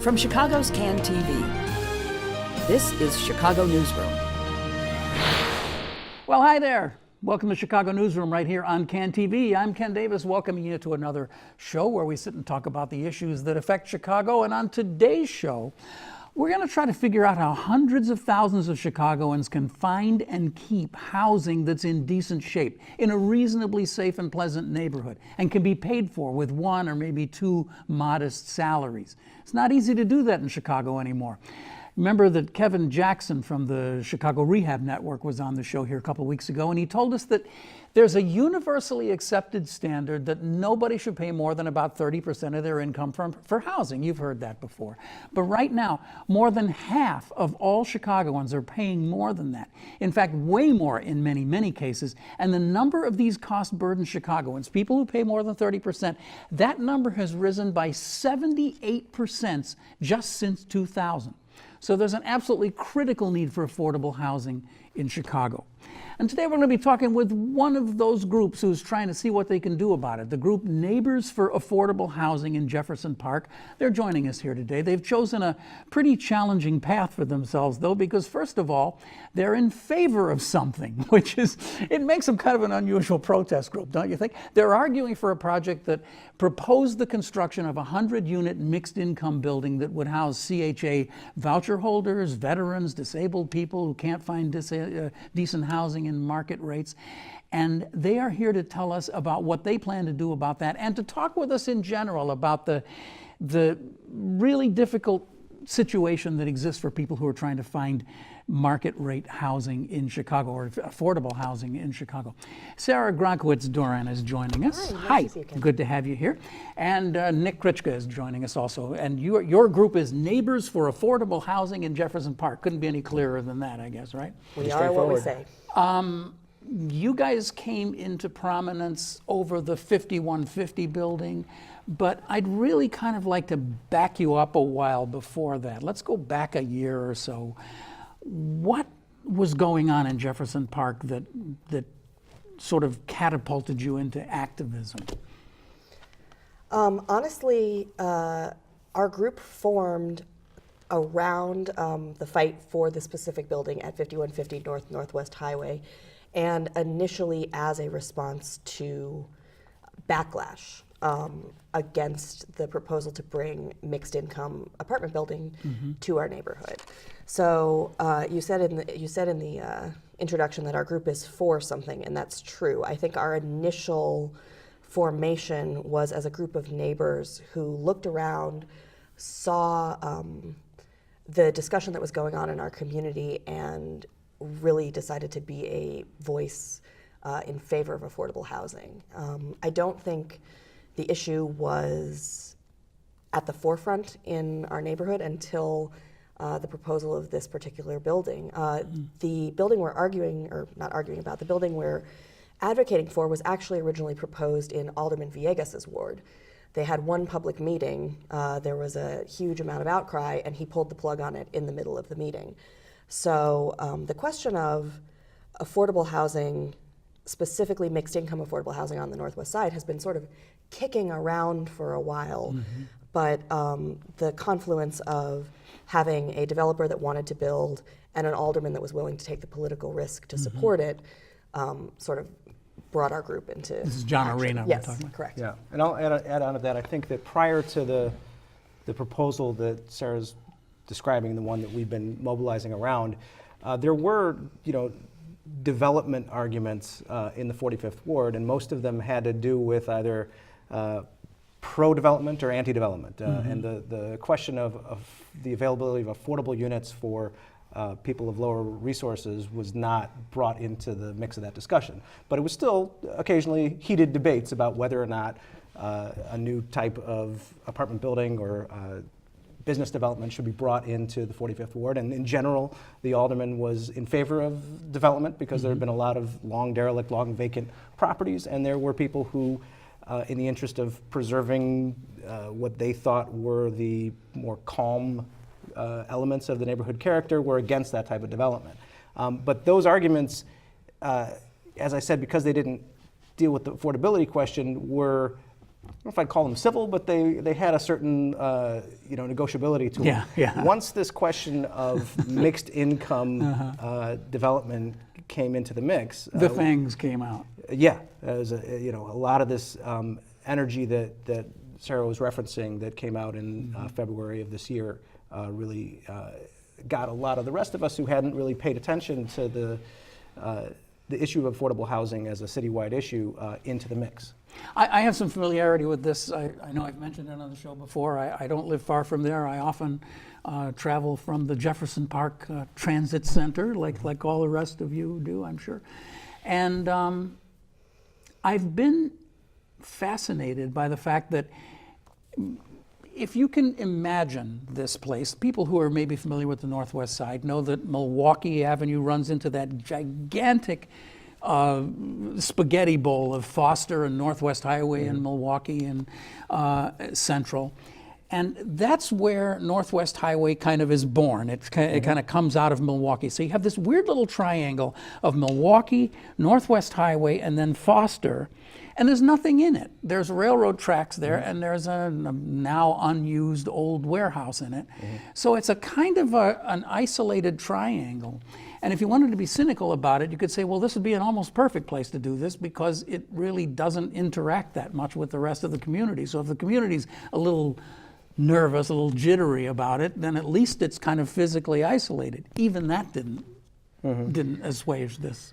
From Chicago's CAN TV, this is Chicago Newsroom. Well, hi there. Welcome to Chicago Newsroom right here on CAN TV. I'm Ken Davis, welcoming you to another show where we sit and talk about the issues that affect Chicago. And on today's show, we're going to try to figure out how hundreds of thousands of Chicagoans can find and keep housing that's in decent shape, in a reasonably safe and pleasant neighborhood, and can be paid for with one or maybe two modest salaries. It's not easy to do that in Chicago anymore. Remember that Kevin Jackson from the Chicago Rehab Network was on the show here a couple of weeks ago, and he told us that there's a universally accepted standard that nobody should pay more than about 30% of their income for housing. You've heard that before. But right now, more than half of all Chicagoans are paying more than that. In fact, way more in many, many cases. And the number of these cost-burdened Chicagoans, people who pay more than 30%, that number has risen by 78% just since 2000. So there's an absolutely critical need for affordable housing in Chicago. And today we're going to be talking with one of those groups who's trying to see what they can do about it, the group Neighbors for Affordable Housing in Jefferson Park. They're joining us here today. They've chosen a pretty challenging path for themselves, though, because first of all, they're in favor of something, which is, it makes them kind of an unusual protest group, don't you think? They're arguing for a project that proposed the construction of a 100-unit mixed-income building that would house CHA voucher holders, veterans, disabled people who can't find decent housing in market rates. And they are here to tell us about what they plan to do about that, and to talk with us in general about the really difficult situation that exists for people who are trying to find market rate housing in Chicago, or affordable housing in Chicago. Sarah Gronkiewicz-Doran is joining us. Hi, nice to see you, Good to have you here. And Nick Kryczka is joining us also. And your group is Neighbors for Affordable Housing in Jefferson Park. Couldn't be any clearer than that, I guess, right? We are what we say. You guys came into prominence over the 5150 building, but I'd really kind of like to back you up a while before that. Let's go back a year or so. What was going on in Jefferson Park that sort of catapulted you into activism? Honestly, our group formed around the fight for the specific building at 5150 Northwest Highway, and initially as a response to backlash against the proposal to bring mixed income apartment building to our neighborhood. So you said in the introduction that our group is for something, and that's true. I think our initial formation was as a group of neighbors who looked around, saw the discussion that was going on in our community, and really decided to be a voice in favor of affordable housing. I don't think the issue was at the forefront in our neighborhood until the proposal of this particular building. The building we're the building we're advocating for was actually originally proposed in Alderman Villegas's ward. They had one public meeting, there was a huge amount of outcry, and he pulled the plug on it in the middle of the meeting. So the question of affordable housing, specifically mixed income affordable housing on the Northwest Side, has been sort of kicking around for a while, but the confluence of having a developer that wanted to build and an alderman that was willing to take the political risk to support it sort of brought our group into This is John action. Arena Yes, we're talking about. correct. Yeah, and I'll add on to that. I think that prior to the proposal that Sarah's describing, the one that we've been mobilizing around, there were, development arguments in the 45th Ward, and most of them had to do with either pro-development or anti-development. And the question of the availability of affordable units for people of lower resources was not brought into the mix of that discussion. But it was still occasionally heated debates about whether or not a new type of apartment building or business development should be brought into the 45th Ward. And in general, the alderman was in favor of development because there had been a lot of long derelict, long vacant properties, and there were people who, in the interest of preserving what they thought were the more calm elements of the neighborhood character, were against that type of development. But those arguments, as I said, because they didn't deal with the affordability question, were don't know if I'd call them civil, but they had a certain negotiability to them. Yeah. Once this question of mixed income development came into the mix, The fangs came out. Yeah, as a lot of this energy that Sarah was referencing that came out in February of this year really got a lot of the rest of us who hadn't really paid attention to the issue of affordable housing as a citywide issue into the mix. I have some familiarity with this. I know I've mentioned it on the show before. I don't live far from there. I often travel from the Jefferson Park Transit Center, like all the rest of you do, I'm sure. And I've been fascinated by the fact that if you can imagine this place, people who are maybe familiar with the Northwest Side know that Milwaukee Avenue runs into that gigantic spaghetti bowl of Foster and Northwest Highway and Milwaukee and Central. And that's where Northwest Highway kind of is born. It kind of comes out of Milwaukee. So you have this weird little triangle of Milwaukee, Northwest Highway, and then Foster. And there's nothing in it. There's railroad tracks there, and there's a now unused old warehouse in it. So it's a kind of an isolated triangle. And if you wanted to be cynical about it, you could say, well, this would be an almost perfect place to do this because it really doesn't interact that much with the rest of the community. So if the community's a little nervous, a little jittery about it, then at least it's kind of physically isolated. Even that didn't assuage this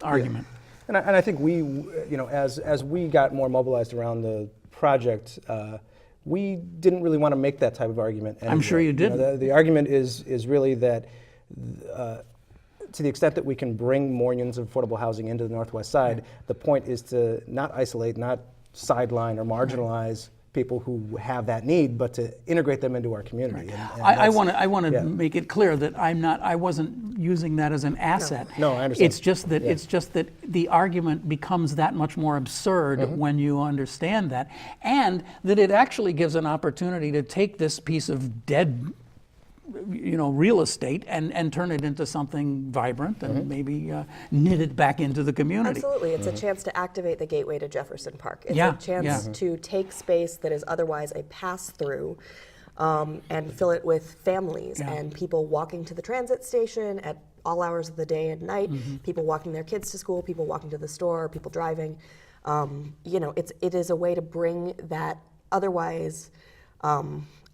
argument. Yeah. And I think we, as we got more mobilized around the project, we didn't really want to make that type of argument anymore. I'm sure you didn't. The argument is really that to the extent that we can bring more units of affordable housing into the Northwest Side, the point is to not isolate, not sideline or marginalize people who have that need, but to integrate them into our community. And I want to make it clear that I wasn't using that as an asset. No, I understand. It's just that the argument becomes that much more absurd when you understand that, and that it actually gives an opportunity to take this piece of dead real estate and turn it into something vibrant and maybe knit it back into the community. Absolutely. It's a chance to activate the gateway to Jefferson Park. It's Yeah, a chance to take space that is otherwise a pass-through and fill it with families and people walking to the transit station at all hours of the day and night, people walking their kids to school, people walking to the store, people driving. It is a way to bring that otherwise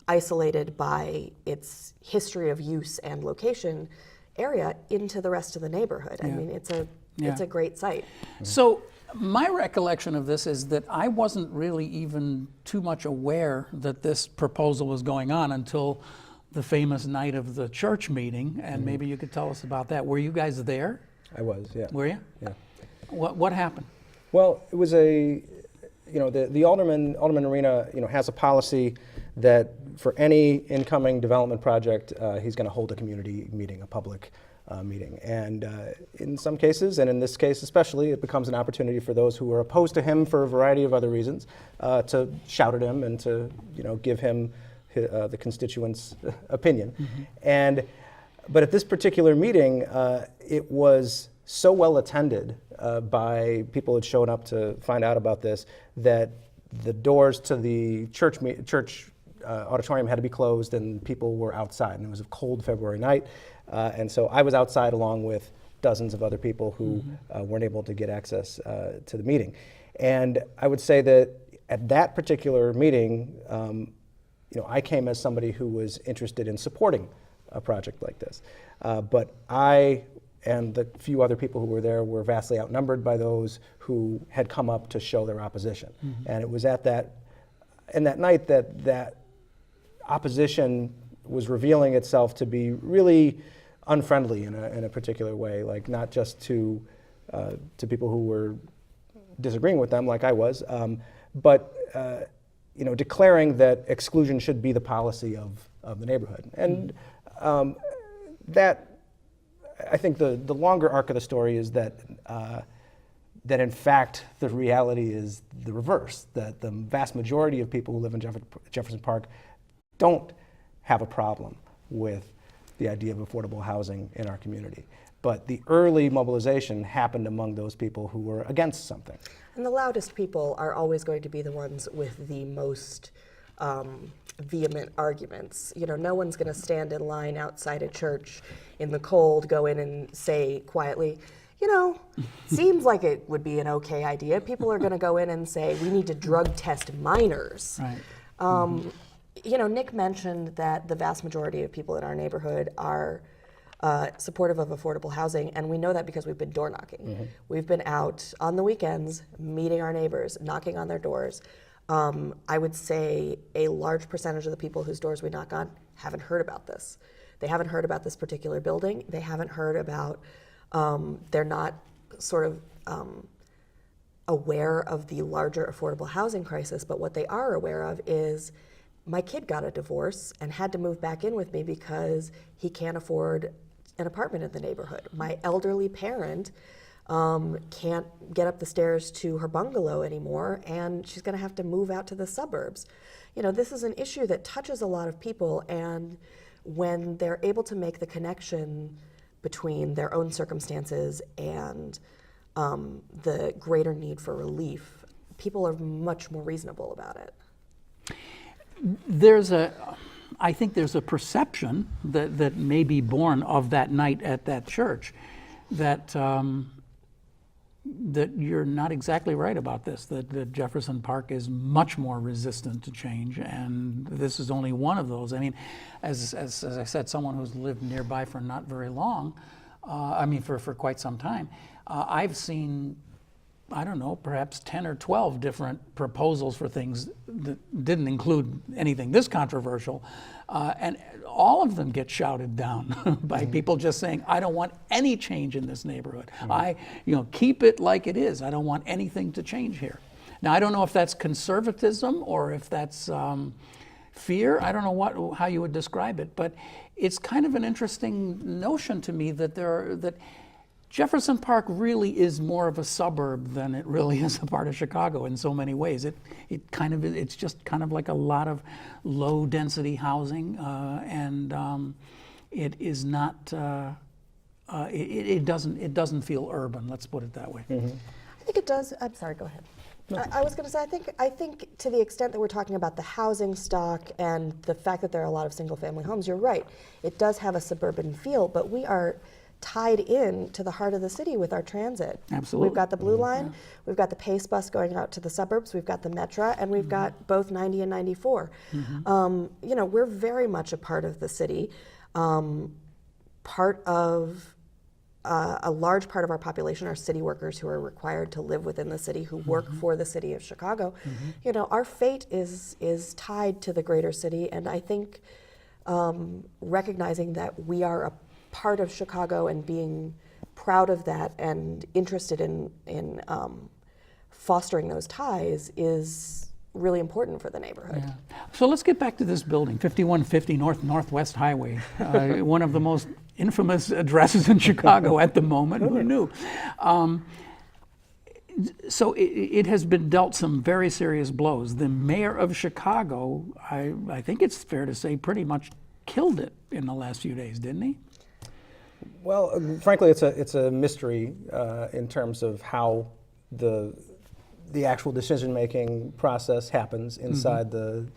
isolated by its history of use and location area into the rest of the neighborhood. I mean, it's a great site. So my recollection of this is that I wasn't really even too much aware that this proposal was going on until the famous night of the church meeting, and maybe you could tell us about that. Were you guys there? I was, yeah. Were you? Yeah. What happened? Well, it was the Alderman Arena, has a policy that for any incoming development project, he's going to hold a community meeting, a public meeting. And in some cases, and in this case especially, it becomes an opportunity for those who are opposed to him for a variety of other reasons to shout at him and to give him the constituents' opinion. But at this particular meeting, it was so well attended by people who had shown up to find out about this that the doors to the church auditorium had to be closed and people were outside. And it was a cold February night. And so I was outside along with dozens of other people who weren't able to get access to the meeting. And I would say that at that particular meeting, I came as somebody who was interested in supporting a project like this. But I and the few other people who were there were vastly outnumbered by those who had come up to show their opposition. And it was at that night that opposition was revealing itself to be really unfriendly in a particular way, like not just to people who were disagreeing with them like I was, but declaring that exclusion should be the policy of the neighborhood. And that, I think the longer arc of the story is that in fact the reality is the reverse, that the vast majority of people who live in Jefferson Park don't have a problem with the idea of affordable housing in our community. But the early mobilization happened among those people who were against something. And the loudest people are always going to be the ones with the most vehement arguments. You know, no one's going to stand in line outside a church in the cold, go in and say quietly, you know, seems like it would be an okay idea. People are going to go in and say, we need to drug test minors. Right. You know, Nick mentioned that the vast majority of people in our neighborhood are supportive of affordable housing, and we know that because we've been door knocking. We've been out on the weekends, meeting our neighbors, knocking on their doors. I would say a large percentage of the people whose doors we knock on haven't heard about this. They haven't heard about this particular building. They haven't heard about, they're not sort of aware of the larger affordable housing crisis, but what they are aware of is my kid got a divorce and had to move back in with me because he can't afford an apartment in the neighborhood. My elderly parent can't get up the stairs to her bungalow anymore, and she's gonna have to move out to the suburbs. You know, this is an issue that touches a lot of people, and when they're able to make the connection between their own circumstances and the greater need for relief, people are much more reasonable about it. I think there's a perception that may be born of that night at that church that that you're not exactly right about this, that Jefferson Park is much more resistant to change, and this is only one of those. I mean, as I said, someone who's lived nearby for not very long, for quite some time, I've seen, I don't know, perhaps 10 or 12 different proposals for things that didn't include anything this controversial, and all of them get shouted down by people just saying, I don't want any change in this neighborhood. Keep it like it is. I don't want anything to change here. Now, I don't know if that's conservatism or if that's fear. I don't know how you would describe it, but it's kind of an interesting notion to me that Jefferson Park really is more of a suburb than it really is a part of Chicago in so many ways. It's just kind of like a lot of low density housing, and it is not. It doesn't feel urban. Let's put it that way. I think it does. I'm sorry. Go ahead. No. I was going to say, I think to the extent that we're talking about the housing stock and the fact that there are a lot of single family homes, you're right. It does have a suburban feel, but we are tied in to the heart of the city with our transit. Absolutely. We've got the Blue Line, we've got the Pace bus going out to the suburbs, we've got the Metra, and we've got both 90 and 94. We're very much a part of the city. Part of a large part of our population are city workers who are required to live within the city, who work for the city of Chicago. You know, our fate is tied to the greater city, and I think recognizing that we are a part of Chicago and being proud of that and interested in fostering those ties is really important for the neighborhood. Yeah. So let's get back to this building, 5150 Northwest Highway, one of the most infamous addresses in Chicago at the moment. Who knew? So it has been dealt some very serious blows. The mayor of Chicago, I think it's fair to say, pretty much killed it in the last few days, didn't he? Well, frankly, it's a mystery in terms of how the actual decision-making process happens inside the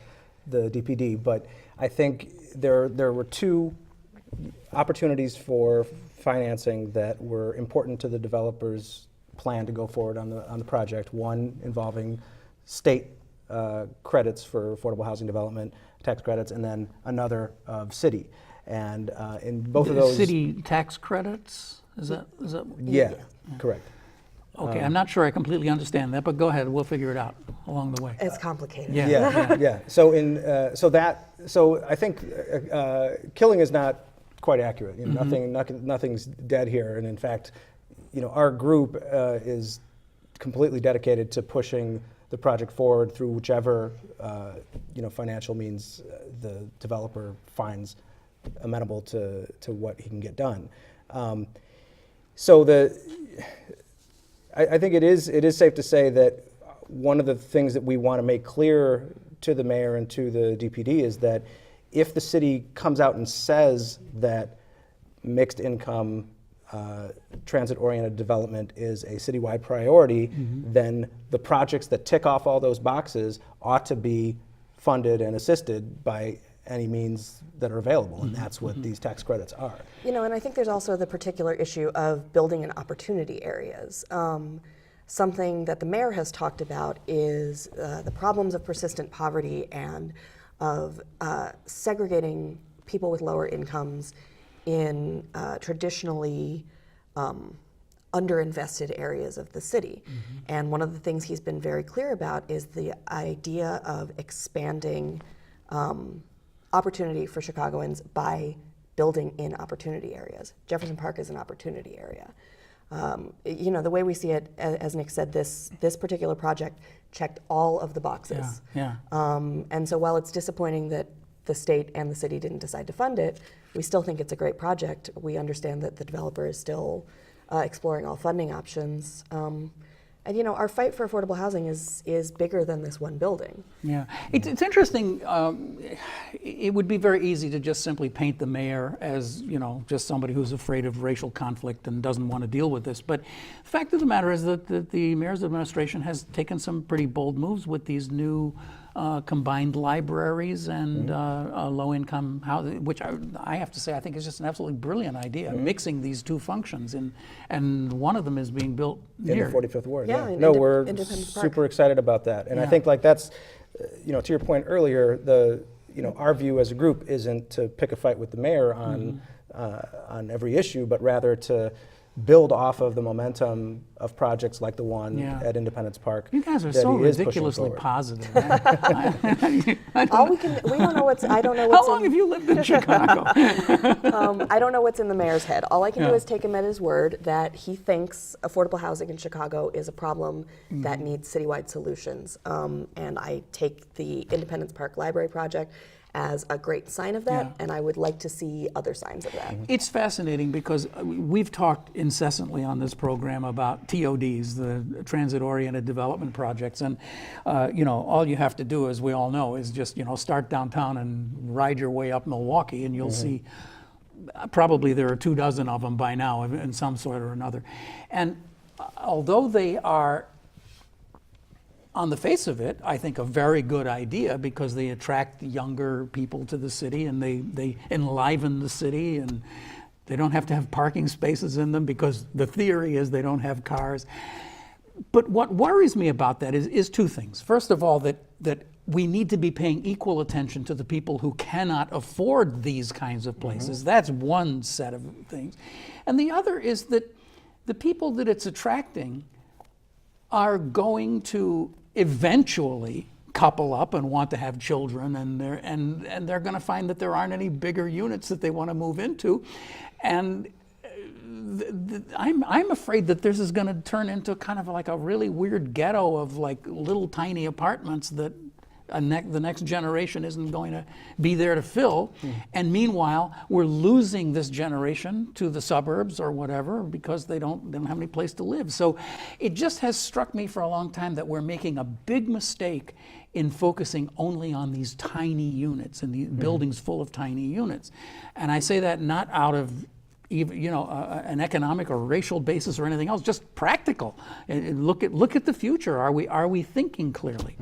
DPD. But I think there were two opportunities for financing that were important to the developer's plan to go forward on the project. One involving state credits for affordable housing development, tax credits, and then another of city. And in both of those, city tax credits, is that? Yeah, correct. Okay, I'm not sure I completely understand that, but go ahead. We'll figure it out along the way. It's complicated. Yeah. So I think killing is not quite accurate. You know, nothing's dead here, and in fact, our group is completely dedicated to pushing the project forward through whichever financial means the developer finds amenable to what he can get done. I think it is safe to say that one of the things that we want to make clear to the mayor and to the DPD is that if the city comes out and says that mixed income transit-oriented development is a citywide priority, then the projects that tick off all those boxes ought to be funded and assisted by any means that are available, and that's what these tax credits are. You know, and I think there's also the particular issue of building in opportunity areas. Something that the mayor has talked about is the problems of persistent poverty and of segregating people with lower incomes in traditionally underinvested areas of the city. And one of the things he's been very clear about is the idea of expanding opportunity for Chicagoans by building in opportunity areas. Jefferson Park is an opportunity area. You know, the way we see it, as Nick said, this particular project checked all of the boxes. And so while it's disappointing that the state and the city didn't decide to fund it, we still think it's a great project. We understand that the developer is still exploring all funding options. And you know, our fight for affordable housing is bigger than this one building. Yeah, it's interesting. It would be very easy to just simply paint the mayor as, you know, just somebody who's afraid of racial conflict and doesn't want to deal with this. But the fact of the matter is that the mayor's administration has taken some pretty bold moves with these new combined libraries and low-income housing, which I have to say I think is just an absolutely brilliant idea, mixing these two functions, and one of them is being built near. In the 45th Ward. Yeah, No, we're Independence Park. super excited about that, and I think like that's, you know, to your point earlier, our view as a group isn't to pick a fight with the mayor on every issue, but rather to build off of the momentum of projects like the one at Independence Park. You guys are that so he is pushing ridiculously forward. positive. We don't know what's, I don't know How what's long in, have you lived in Chicago? I don't know what's in the mayor's head. All I can do is take him at his word that he thinks affordable housing in Chicago is a problem that needs citywide solutions. And I take the Independence Park Library project as a great sign of that, and I would like to see other signs of that. It's fascinating because we've talked incessantly on this program about TODs, the transit-oriented development projects, and you know, all you have to do, as we all know, is just, you know, start downtown and ride your way up Milwaukee, and you'll see probably there are 24 of them by now in some sort or another. And although they are, on the face of it, I think a very good idea because they attract younger people to the city and they enliven the city, and they don't have to have parking spaces in them because the theory is they don't have cars. But what worries me about that is two things. First of all, that we need to be paying equal attention to the people who cannot afford these kinds of places. That's one set of things. And the other is that the people that it's attracting are going to eventually couple up and want to have children, and they're going to find that there aren't any bigger units that they want to move into, and I'm afraid that this is going to turn into kind of like a really weird ghetto of like little tiny apartments that the next generation isn't going to be there to fill. And meanwhile, we're losing this generation to the suburbs or whatever because they don't have any place to live. So it just has struck me for a long time that we're making a big mistake in focusing only on these tiny units and the buildings full of tiny units. And I say that not out of even, you know, an economic or racial basis or anything else, just practical. And look at the future. Are we thinking clearly?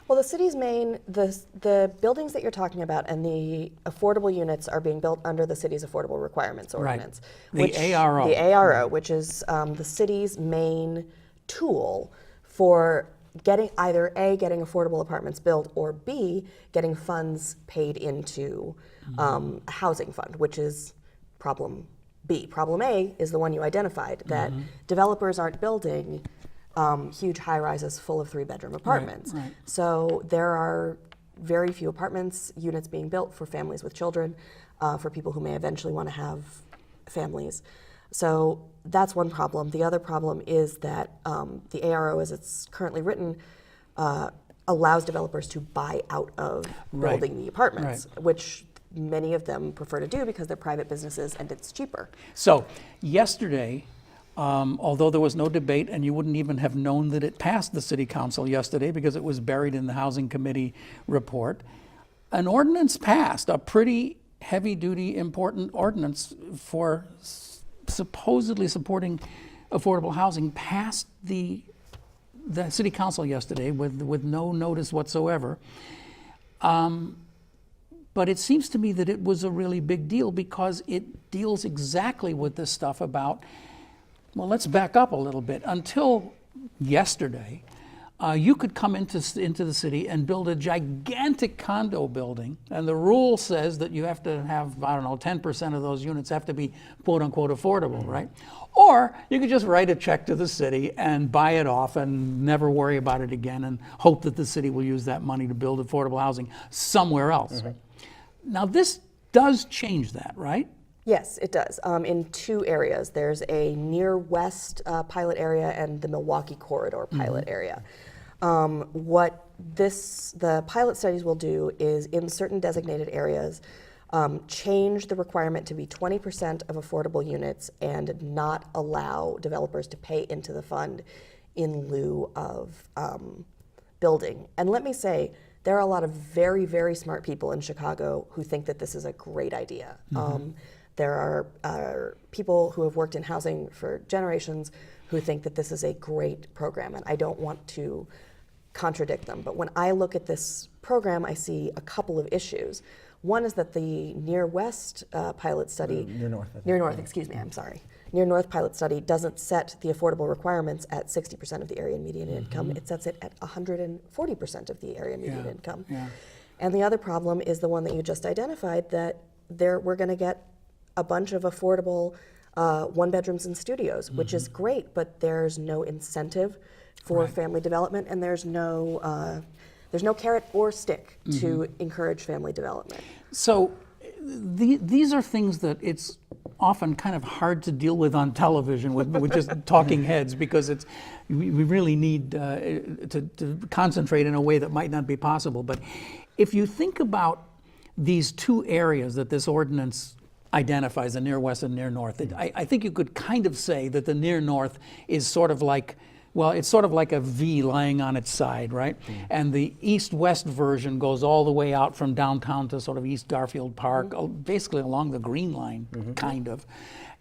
Well, the city's the buildings that you're talking about and the affordable units are being built under the city's affordable requirements ordinance. The ARO. The ARO, which is the city's main tool for getting either A, getting affordable apartments built, or B, getting funds paid into a housing fund, which is problem B. Problem A is the one you identified, that developers aren't building huge high-rises full of 3-bedroom apartments. Right. So there are very few units being built for families with children, for people who may eventually want to have families. So that's one problem. The other problem is that the ARO, as it's currently written, allows developers to buy out of building the apartments, which many of them prefer to do because they're private businesses and it's cheaper. So yesterday, although there was no debate, and you wouldn't even have known that it passed the city council yesterday because it was buried in the housing committee report, an ordinance passed, a pretty heavy-duty, important ordinance for supposedly supporting affordable housing passed the city council yesterday with no notice whatsoever. But it seems to me that it was a really big deal because it deals exactly with this stuff about, well, let's back up a little bit. Until yesterday, you could come into the city and build a gigantic condo building, and the rule says that you have to have, 10% of those units have to be quote unquote affordable, right? Or you could just write a check to the city and buy it off and never worry about it again and hope that the city will use that money to build affordable housing somewhere else. Now this does change that, right? Yes, it does. In two areas. There's a near west pilot area and the Milwaukee corridor pilot area. What the pilot studies will do is, in certain designated areas, change the requirement to be 20% of affordable units and not allow developers to pay into the fund in lieu of building. And let me say, there are a lot of very, very smart people in Chicago who think that this is a great idea. There are people who have worked in housing for generations who think that this is a great program, and I don't want to contradict them. But when I look at this program, I see a couple of issues. One is that the Near West pilot study, Near North, excuse me, I'm sorry. Near North pilot study doesn't set the affordable requirements at 60% of the area median income. It sets it at 140% of the area median income. And the other problem is the one that you just identified, that we're going to get a bunch of affordable one bedrooms and studios, which is great, but there's no incentive for family development, and there's no carrot or stick to encourage family development. So these are things that it's often kind of hard to deal with on television with just talking heads, because we really need to concentrate in a way that might not be possible. But if you think about these two areas that this ordinance identifies, the Near West and Near North, I think you could kind of say that the Near North is sort of like, well, it's sort of like a V lying on its side, right? And the east-west version goes all the way out from downtown to sort of East Garfield Park, basically along the Green Line, kind of.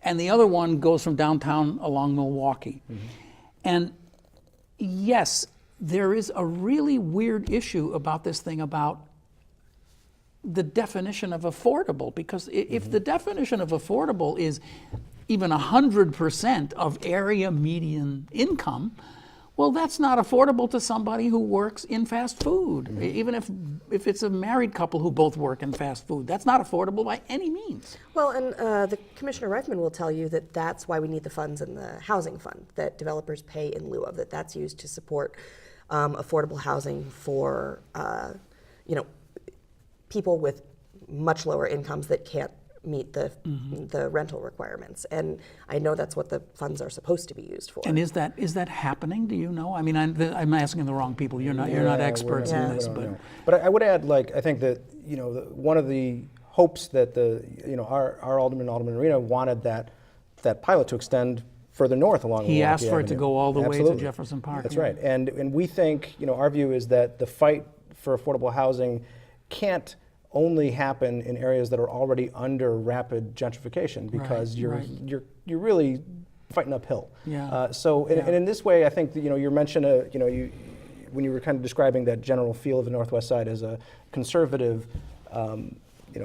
And the other one goes from downtown along Milwaukee. And yes, there is a really weird issue about this thing about the definition of affordable, because if the definition of affordable is even 100% of area median income, well, that's not affordable to somebody who works in fast food. Even if it's a married couple who both work in fast food, that's not affordable by any means. Well, and the Commissioner Reifman will tell you that that's why we need the funds in the housing fund that developers pay in lieu of, that's used to support affordable housing for people with much lower incomes that can't meet the rental requirements. And I know that's what the funds are supposed to be used for. And is that happening? Do you know? I mean, I'm asking the wrong people. You're not experts in this, but I would add, I think that one of the hopes that our Alderman Arena wanted that pilot to extend further north along. He asked for it to go all the way to Absolutely. Jefferson Park. That's right, and we think our view is that the fight for affordable housing can't only happen in areas that are already under rapid gentrification, because you're really fighting uphill. And in this way, I think you mentioned when you were kind of describing that general feel of the Northwest Side as a conservative,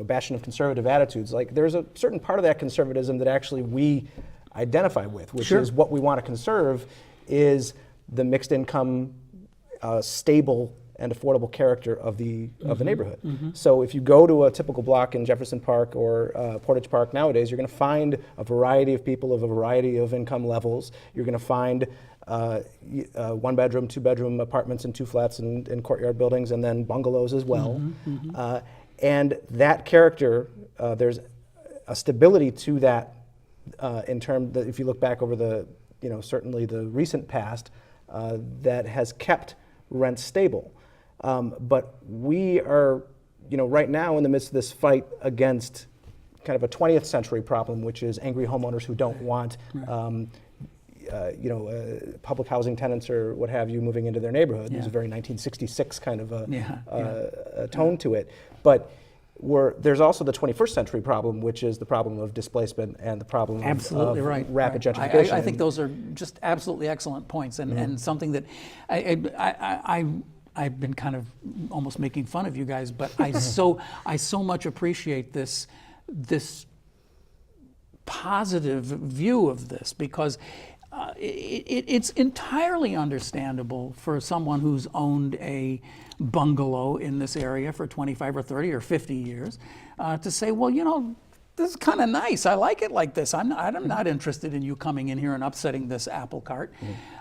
bastion of conservative attitudes. There's a certain part of that conservatism that actually we identify with, which is what we want to conserve is the mixed income, stable and affordable character of the neighborhood. So if you go to a typical block in Jefferson Park or Portage Park nowadays, you're going to find a variety of people of a variety of income levels. You're going to find one bedroom, two bedroom apartments and two flats and courtyard buildings, and then bungalows as well. And that character, there's a stability to that in terms that if you look back over the, certainly the recent past, that has kept rent stable. But we are, right now in the midst of this fight against kind of a 20th century problem, which is angry homeowners who don't want, public housing tenants or what have you moving into their neighborhood. There's a very 1966 kind of a tone to it. But there's also the 21st century problem, which is the problem of displacement and the problem Absolutely of right. rapid right. gentrification. I think those are just absolutely excellent points, and something that I've been kind of almost making fun of you guys, but I so much appreciate this positive view of this, because it's entirely understandable for someone who's owned a bungalow in this area for 25 or 30 or 50 years to say, well, this is kind of nice. I like it like this. I'm not interested in you coming in here and upsetting this apple cart.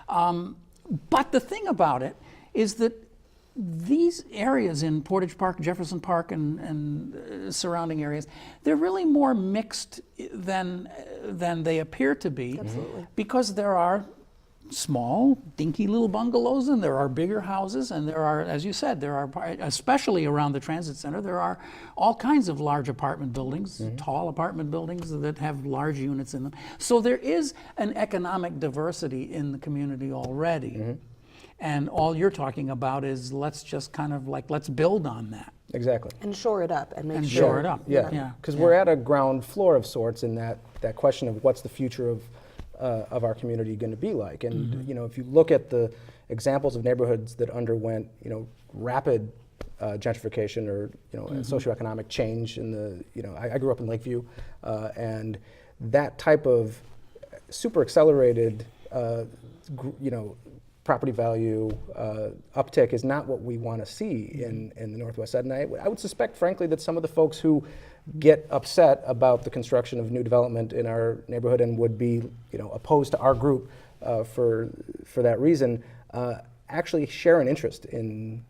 But the thing about it is that these areas in Portage Park, Jefferson Park, and surrounding areas, they're really more mixed than they appear to be. Absolutely. Because there are small, dinky little bungalows, and there are bigger houses, and there are, as you said, especially around the transit center, there are all kinds of large apartment buildings, tall apartment buildings that have large units in them. So there is an economic diversity in the community already. And all you're talking about is let's just kind of let's build on that. Exactly. And shore it up and make sure. Shore it up. Yeah, because we're at a ground floor of sorts in that question of what's the future of our community going to be like. And if you look at the examples of neighborhoods that underwent rapid gentrification or socioeconomic change in the I grew up in Lakeview, and that type of super accelerated property value uptick is not what we want to see in the Northwest Side. And I would suspect, frankly, that some of the folks who get upset about the construction of new development in our neighborhood and would be opposed to our group for that reason actually share an interest in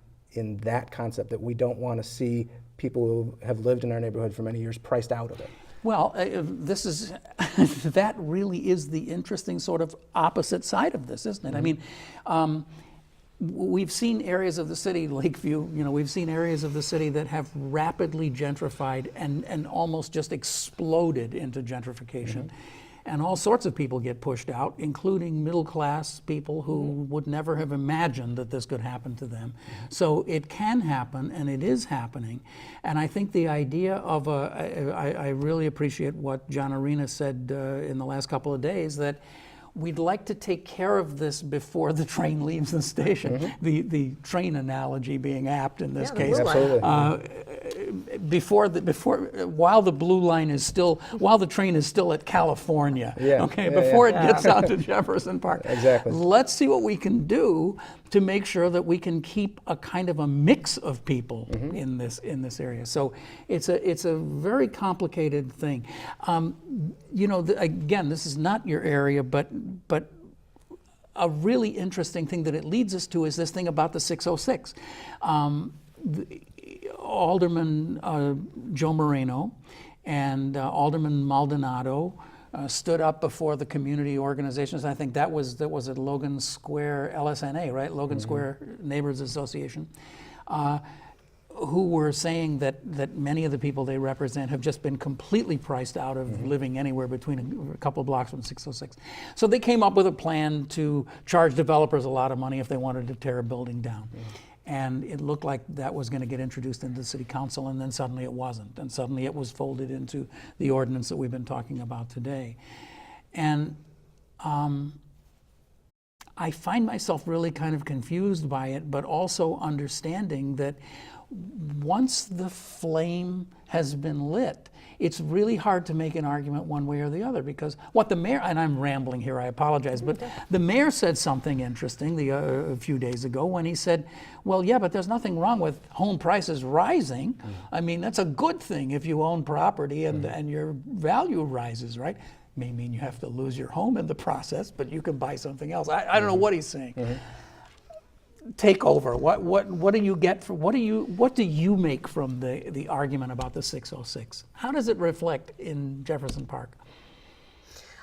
that concept, that we don't want to see people who have lived in our neighborhood for many years priced out of it. Well, that really is the interesting sort of opposite side of this, isn't it? I mean, we've seen areas of the city, Lakeview, we've seen areas of the city that have rapidly gentrified and almost just exploded into gentrification. And all sorts of people get pushed out, including middle-class people who would never have imagined that this could happen to them. So it can happen, and it is happening. And I think the idea of I really appreciate what John Arena said in the last couple of days, that we'd like to take care of this before the train leaves the station. The train analogy being apt in this case. Absolutely. While the train is still at California. Before it gets out to Jefferson Park. Exactly. Let's see what we can do to make sure that we can keep a kind of a mix of people in this area. So it's a very complicated thing. Again, this is not your area, but a really interesting thing that it leads us to is this thing about the 606. Alderman Joe Moreno and Alderman Maldonado stood up before the community organizations. I think that was at Logan Square LSNA, right? Logan Square Neighbors Association, who were saying that many of the people they represent have just been completely priced out of living anywhere between a couple of blocks from 606. So they came up with a plan to charge developers a lot of money if they wanted to tear a building down. And it looked like that was going to get introduced into the city council, and then suddenly it wasn't. And suddenly it was folded into the ordinance that we've been talking about today. And I find myself really kind of confused by it, but also understanding that once the flame has been lit, it's really hard to make an argument one way or the other, because what the mayor, and I'm rambling here, I apologize, but the mayor said something interesting a few days ago when he said, well, yeah, but there's nothing wrong with home prices rising. I mean, that's a good thing if you own property and your value rises, right? May mean you have to lose your home in the process, but you can buy something else. I don't know what he's saying. Take over. What do you get for what do you make from the argument about the 606? How does it reflect in Jefferson Park?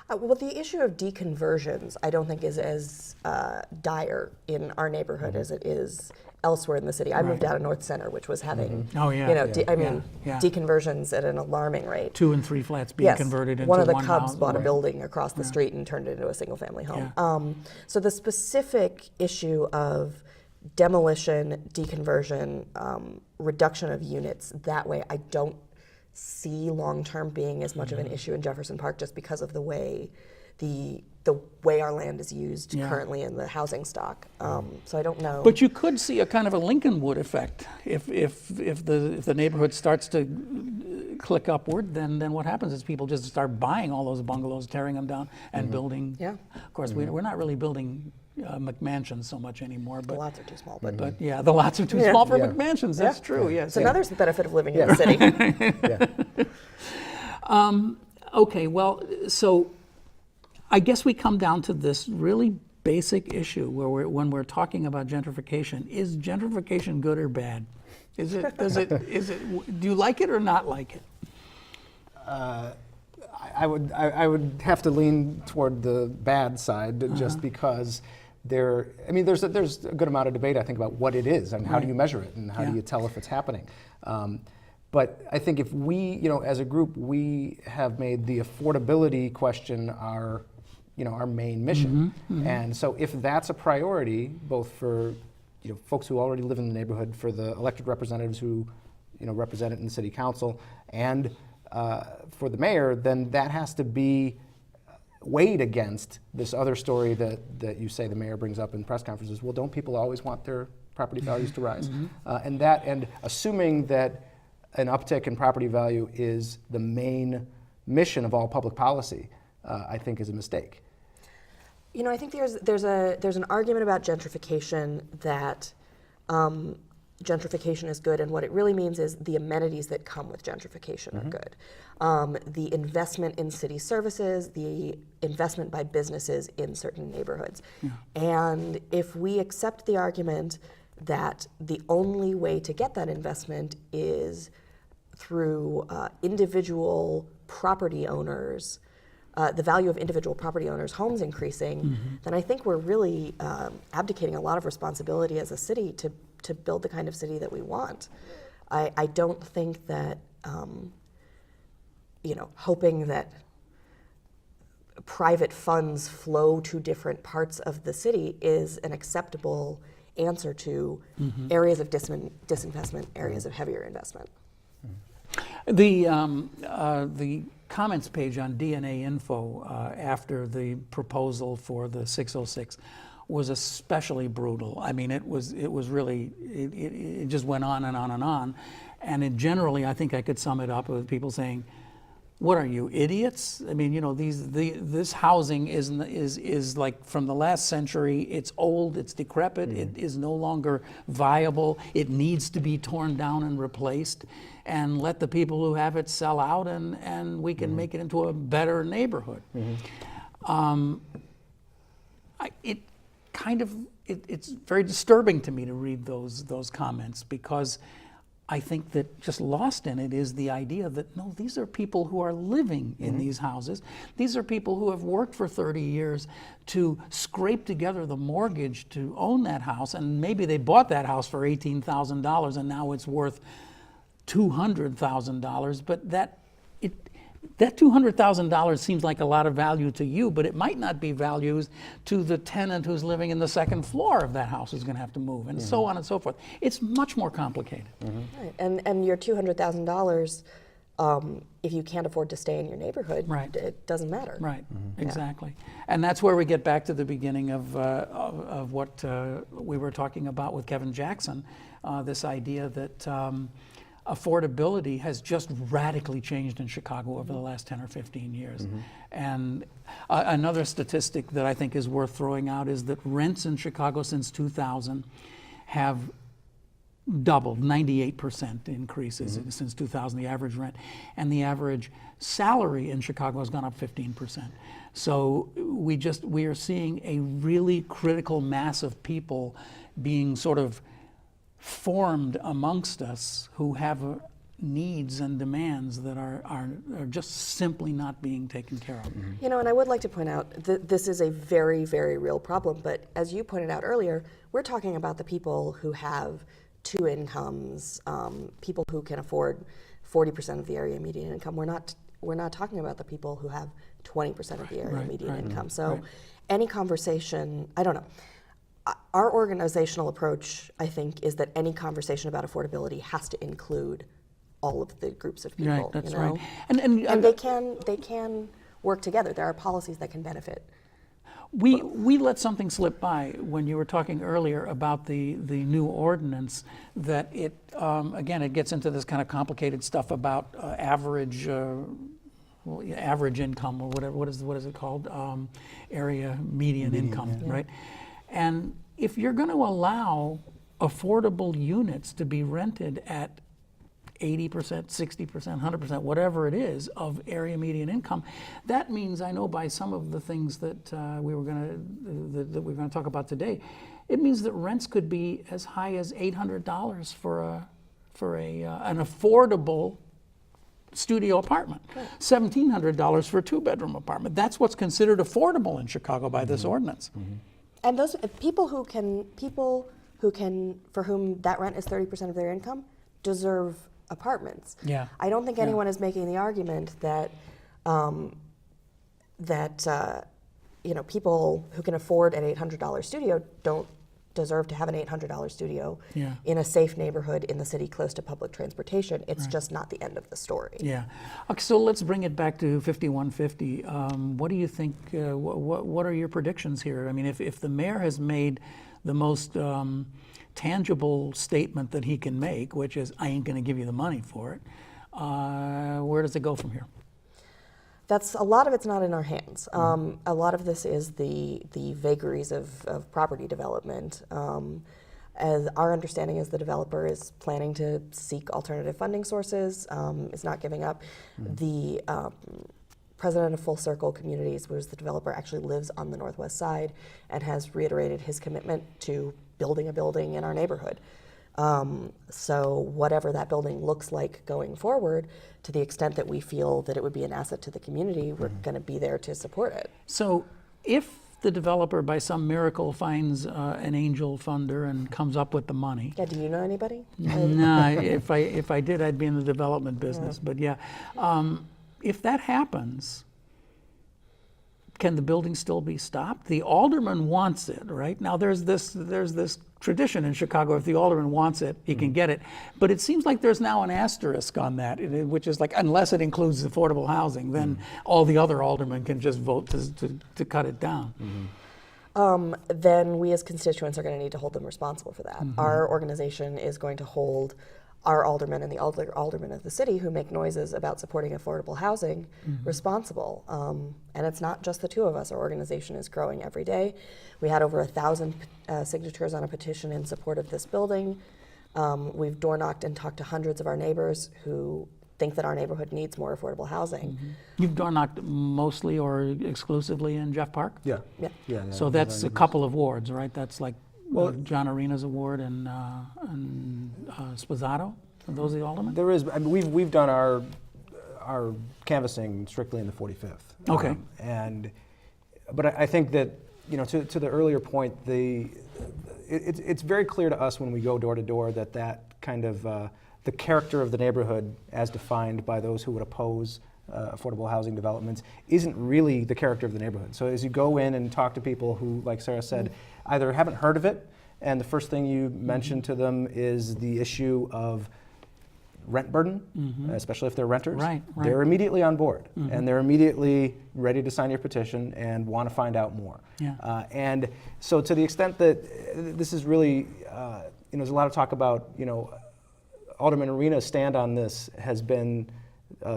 Well, the issue of deconversions, I don't think is as dire in our neighborhood as it is elsewhere in the city. I moved out of North Center, which was having, deconversions at an alarming rate. 2 and 3 flats being converted into one of the one Cubs house. bought a building across the street and turned it into a single-family home. So the specific issue of demolition, deconversion, reduction of units that way, I don't see long-term being as much of an issue in Jefferson Park, just because of the way our land is used currently in the housing stock. So I don't know. But you could see a kind of a Lincolnwood effect if the neighborhood starts to click upward. Then what happens is people just start buying all those bungalows, tearing them down, and building. Yeah. Of course, we're not really building McMansions so much anymore. The But lots are too small. But yeah, the lots are too small for McMansions. That's true. Yes. it's another benefit of living in the city. Okay. Well, so I guess we come down to this really basic issue where when we're talking about gentrification: is gentrification good or bad? Is it? Do you like it or not like it? I would have to lean toward the bad side, just because there's a good amount of debate, I think, about what it is and how do you measure it and how do you tell if it's happening. But I think if we, as a group, we have made the affordability question our main mission. And so if that's a priority, both for folks who already live in the neighborhood, for the elected representatives who represent it in the city council, and for the mayor, then that has to be weighed against this other story that you say the mayor brings up in press conferences. Well, don't people always want their property values to rise? And assuming that an uptick in property value is the main mission of all public policy, I think is a mistake. I think there's an argument about gentrification that gentrification is good, and what it really means is the amenities that come with gentrification are good. The investment in city services, the investment by businesses in certain neighborhoods. And if we accept the argument that the only way to get that investment is through individual property owners, the value of individual property owners' homes increasing, then I think we're really abdicating a lot of responsibility as a city to build the kind of city that we want. I don't think that, hoping that private funds flow to different parts of the city is an acceptable answer to areas of disinvestment, areas of heavier investment. The comments page on DNA Info after the proposal for the 606 was especially brutal. I mean, it was really, it just went on and on and on. And generally, I think I could sum it up with people saying, "What are you, idiots? I mean, this housing is like from the last century. It's old, it's decrepit, it is no longer viable. It needs to be torn down and replaced. And let the people who have it sell out, and we can make it into a better neighborhood." It's very disturbing to me to read those comments, because I think that just lost in it is the idea that, no, these are people who are living in these houses. These are people who have worked for 30 years to scrape together the mortgage to own that house, and maybe they bought that house for $18,000 and now it's worth $200,000, but that $200,000 seems like a lot of value to you, but it might not be values to the tenant who's living in the second floor of that house who's going to have to move, and so on and so forth. It's much more complicated. Right. And your $200,000, if you can't afford to stay in your neighborhood, it doesn't matter. Right, exactly. And that's where we get back to the beginning of what we were talking about with Kevin Jackson, this idea that affordability has just radically changed in Chicago over the last 10 or 15 years. And another statistic that I think is worth throwing out is that rents in Chicago since 2000 have doubled, 98% increases since 2000, the average rent. And the average salary in Chicago has gone up 15%. So we are seeing a really critical mass of people being sort of formed amongst us who have needs and demands that are just simply not being taken care of. And I would like to point out that this is a very, very real problem, but as you pointed out earlier, we're talking about the people who have two incomes, people who can afford 40% of the area median income. We're not talking about the people who have 20% of the area median income. So any conversation, I don't know. our organizational approach, I think, is that any conversation about affordability has to include all of the groups of people. Right, that's you know? right. And they can work together. There are policies that can benefit. we let something slip by when you were talking earlier about the new ordinance, that it, again, it gets into this kind of complicated stuff about average income, or whatever, what is it called? Area median income, yeah. right? And if you're going to allow affordable units to be rented at 80%, 60%, 100%, whatever it is, of area median income, that means, I know by some of the things that we were going to talk about today, it means that rents could be as high as $800 for an affordable studio apartment, $1,700 for a two-bedroom apartment. That's what's considered affordable in Chicago by this ordinance. And those people who can, for whom that rent is 30% of their income, deserve apartments. Yeah. I don't think anyone is making the argument that people who can afford an $800 studio don't deserve to have an $800 studio in a safe neighborhood in the city close to public transportation. It's just not the end of the story. Yeah. Okay, so let's bring it back to 5150. What do you think, what are your predictions here? I mean, if the mayor has made the most tangible statement that he can make, which is, I ain't going to give you the money for it, where does it go from here? A lot of it's not in our hands. A lot of this is the vagaries of property development. As our understanding is, the developer is planning to seek alternative funding sources, is not giving up. The president of Full Circle Communities, who's the developer, actually lives on the northwest side and has reiterated his commitment to building a building in our neighborhood. So whatever that building looks like going forward, to the extent that we feel that it would be an asset to the community, we're going to be there to support it. So if the developer by some miracle finds an angel funder and comes up with the money. Yeah, do you know anybody? No, if I did, I'd be in the development business. But yeah, if that happens, can the building still be stopped? The alderman wants it, right? Now there's this tradition in Chicago, if the alderman wants it, he can get it. But it seems like there's now an asterisk on that, which is like, unless it includes affordable housing, then all the other aldermen can just vote to cut it down. Then we as constituents are going to need to hold them responsible for that. Our organization is going to hold our aldermen and the aldermen of the city who make noises about supporting affordable housing responsible. And it's not just the two of us. Our organization is growing every day. We had over 1,000 signatures on a petition in support of this building. We've door knocked and talked to hundreds of our neighbors who think that our neighborhood needs more affordable housing. You've door knocked mostly or exclusively in Jeff Park? Yeah. So that's a couple of wards, right? That's like John Arena's award and Sposato. Are those the aldermen? There is. I mean, we've done our canvassing strictly in the 45th. Okay. But I think that, to the earlier point, it's very clear to us when we go door to door that kind of the character of the neighborhood, as defined by those who would oppose affordable housing developments, isn't really the character of the neighborhood. So as you go in and talk to people who, like Sarah said, either haven't heard of it, and the first thing you mention to them is the issue of rent burden, especially if they're renters. Right. They're immediately on board, and they're immediately ready to sign your petition and want to find out more. Yeah. And so to the extent that this is really, there's a lot of talk about, Alderman Arena's stand on this has been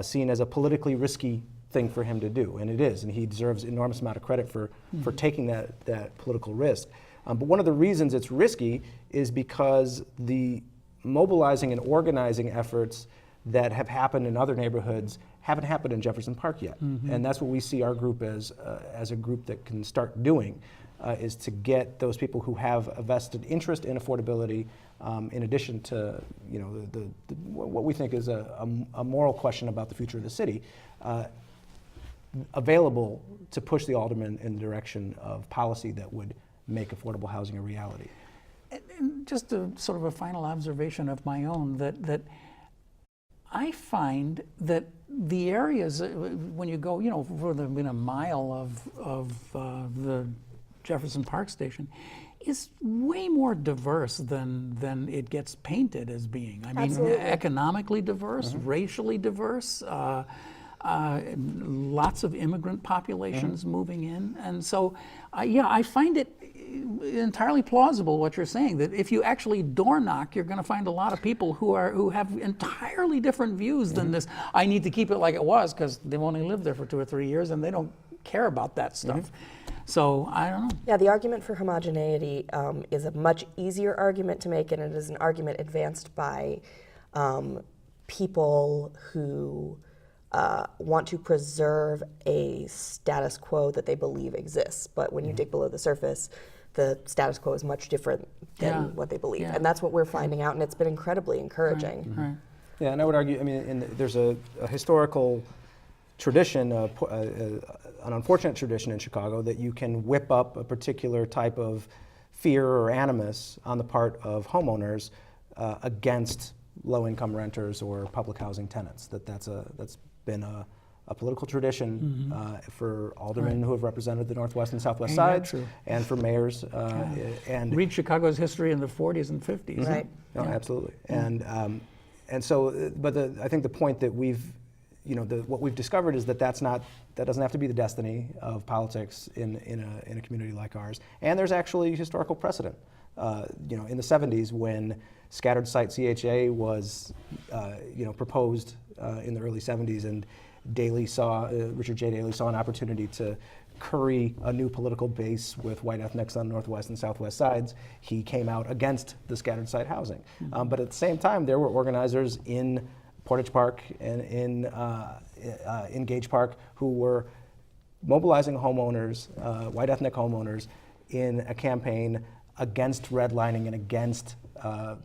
seen as a politically risky thing for him to do, and it is, and he deserves an enormous amount of credit for taking that political risk. But one of the reasons it's risky is because the mobilizing and organizing efforts that have happened in other neighborhoods haven't happened in Jefferson Park yet. And that's what we see our group as a group that can start doing, is to get those people who have a vested interest in affordability, in addition to what we think is a moral question about the future of the city, available to push the aldermen in the direction of policy that would make affordable housing a reality. And just a sort of a final observation of my own, that I find that the areas, when you go, within a mile of the Jefferson Park station, is way more diverse than it gets painted as being. I mean, Absolutely. economically diverse, racially diverse, lots of immigrant populations moving in. And so, yeah, I find it entirely plausible what you're saying, that if you actually door knock, you're going to find a lot of people who have entirely different views than this. I need to keep it like it was because they've only lived there for 2 or 3 years and they don't care about that stuff. So I don't know. Yeah, the argument for homogeneity is a much easier argument to make, and it is an argument advanced by people who want to preserve a status quo that they believe exists. But when you dig below the surface, the status quo is much different than what they believe. Yeah. And that's what we're finding out, and it's been incredibly encouraging. Right. Yeah, and I would argue, I mean, there's a historical tradition, an unfortunate tradition in Chicago, that you can whip up a particular type of fear or animus on the part of homeowners against low-income renters or public housing tenants. That's been a political tradition for aldermen who have represented the northwest and southwest sides, and for mayors. And read Chicago's history in the 40s and 50s. Right. No, absolutely. And so, but I think the point that what we've discovered is that that doesn't have to be the destiny of politics in a community like ours. And there's actually historical precedent. In the 70s, when scattered site CHA was proposed in the early 70s, and Richard J. Daley saw an opportunity to curry a new political base with white ethnics on the northwest and southwest sides, he came out against the scattered site housing. But at the same time, there were organizers in Portage Park and in Gage Park who were mobilizing homeowners, white ethnic homeowners, in a campaign against redlining and against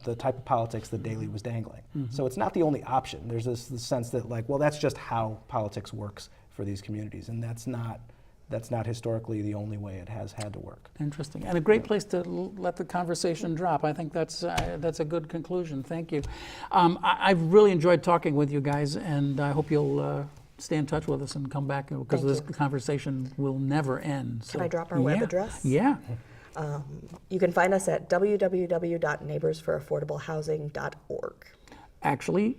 the type of politics that Daley was dangling. So it's not the only option. There's this sense that, like, well, that's just how politics works for these communities, and that's not historically the only way it has had to work. Interesting, and a great place to let the conversation drop. I think that's a good conclusion. Thank you. I've really enjoyed talking with you guys, and I hope you'll stay in touch with us and come back, because this conversation will never end. So, Can I drop our web address? Yeah. You can find us at www.neighborsforaffordablehousing.org. Actually,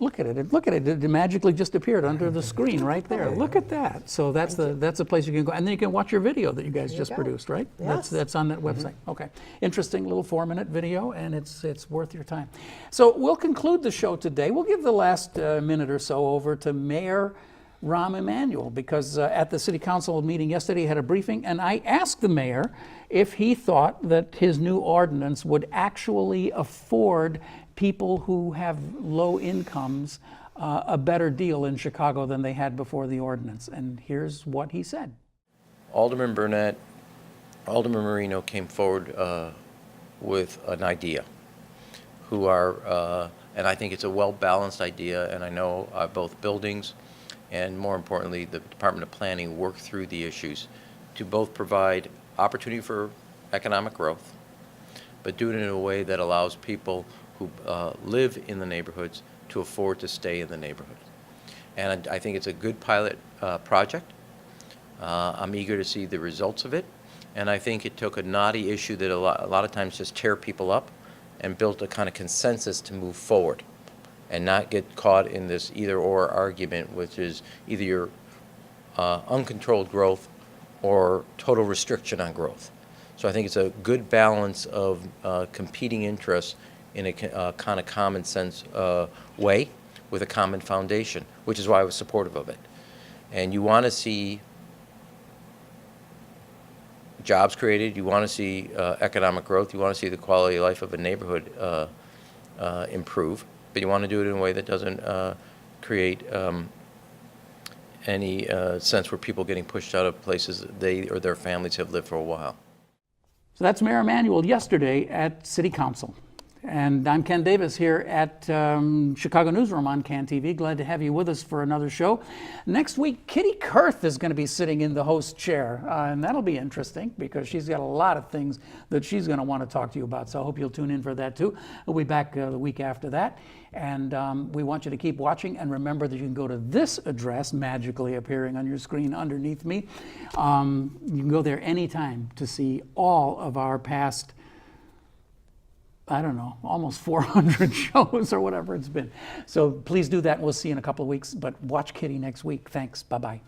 look at it. Look at it. It magically just appeared under the screen right there. Look at that. So that's a place you can go. And then you can watch your video that you guys just produced, right? Yes. That's on that website. Okay. Interesting little 4-minute video, and it's worth your time. So we'll conclude the show today. We'll give the last minute or so over to Mayor Emanuel, because at the City Council meeting yesterday, he had a briefing, and I asked the mayor if he thought that his new ordinance would actually afford people who have low incomes a better deal in Chicago than they had before the ordinance. And here's what he said. Alderman Burnett, Alderman Marino came forward with an idea, and I think it's a well-balanced idea, and I know both buildings and, more importantly, the Department of Planning work through the issues to both provide opportunity for economic growth, but do it in a way that allows people who live in the neighborhoods to afford to stay in the neighborhood. And I think it's a good pilot project. I'm eager to see the results of it. And I think it took a knotty issue that a lot of times just tear people up and built a kind of consensus to move forward and not get caught in this either-or argument, which is either your uncontrolled growth or total restriction on growth. So I think it's a good balance of competing interests in a kind of common sense way with a common foundation, which is why I was supportive of it. And you want to see jobs created, you want to see economic growth, you want to see the quality of life of a neighborhood improve, but you want to do it in a way that doesn't create any sense where people getting pushed out of places they or their families have lived for a while. So that's Mayor Emanuel yesterday at City Council. And I'm Ken Davis here at Chicago Newsroom on CAN TV. Glad to have you with us for another show. Next week, Kitty Kurth is going to be sitting in the host chair, and that'll be interesting because she's got a lot of things that she's going to want to talk to you about. So I hope you'll tune in for that too. We'll be back the week after that. And we want you to keep watching, and remember that you can go to this address, magically appearing on your screen underneath me. You can go there anytime to see all of our past, I don't know, almost 400 shows or whatever it's been. So please do that, and we'll see you in a couple of weeks. But watch Kitty next week. Thanks. Bye-bye.